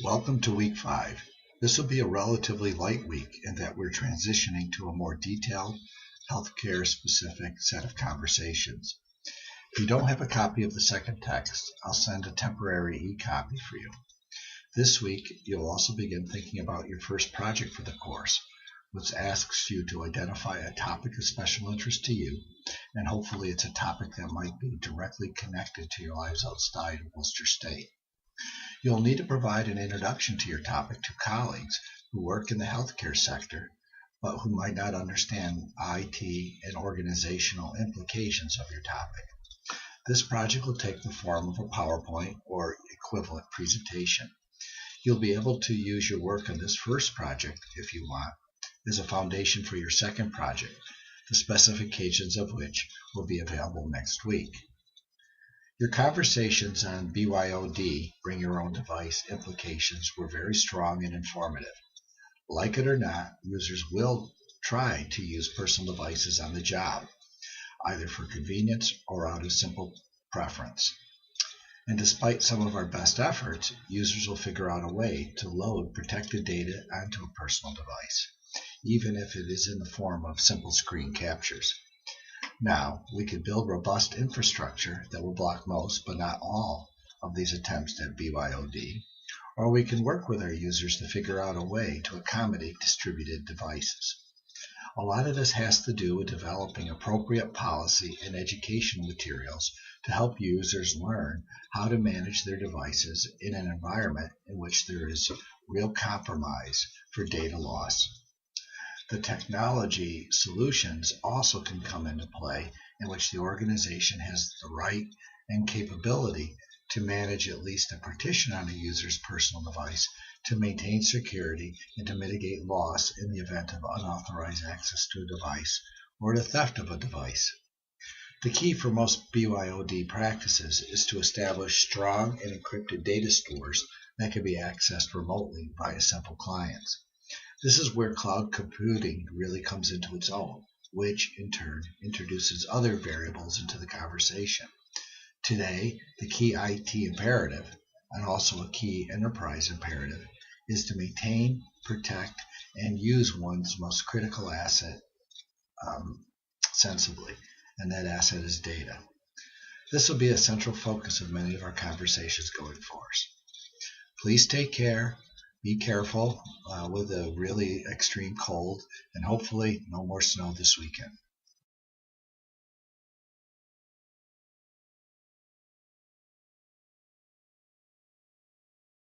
Welcome to week 5. This will be a relatively light week in that we're transitioning to a more detailed, healthcare specific set of conversations. If you don't have a copy of the second text, I'll send a temporary e-copy for you. This week, you'll also begin thinking about your first project for the course, which asks you to identify a topic of special interest to you, and hopefully it's a topic that might be directly connected to your lives outside of Worcester State. You'll need to provide an introduction to your topic to colleagues who work in the healthcare sector, but who might not understand IT and organizational implications of your topic. This project will take the form of a PowerPoint or equivalent presentation. You'll be able to use your work on this first project, if you want, as a foundation for your second project, the specifications of which will be available next week. Your conversations on BYOD, bring your own device, implications were very strong and informative. Like it or not, users will try to use personal devices on the job, either for convenience or out of simple preference. And despite some of our best efforts, users will figure out a way to load protected data onto a personal device, even if it is in the form of simple screen captures. Now, we could build robust infrastructure that will block most, but not all, of these attempts at BYOD, or we can work with our users to figure out a way to accommodate distributed devices. A lot of this has to do with developing appropriate policy and educational materials to help users learn how to manage their devices in an environment in which there is real compromise for data loss. The technology solutions also can come into play in which the organization has the right and capability to manage at least a partition on a user's personal device to maintain security and to mitigate loss in the event of unauthorized access to a device or the theft of a device. The key for most BYOD practices is to establish strong and encrypted data stores that can be accessed remotely via simple clients. This is where cloud computing really comes into its own, which in turn introduces other variables into the conversation. Today, the key IT imperative, and also a key enterprise imperative, is to maintain, protect, and use one's most critical asset sensibly, and that asset is data. This will be a central focus of many of our conversations going forward. Please take care. Be careful with a really extreme cold, and hopefully no more snow this weekend.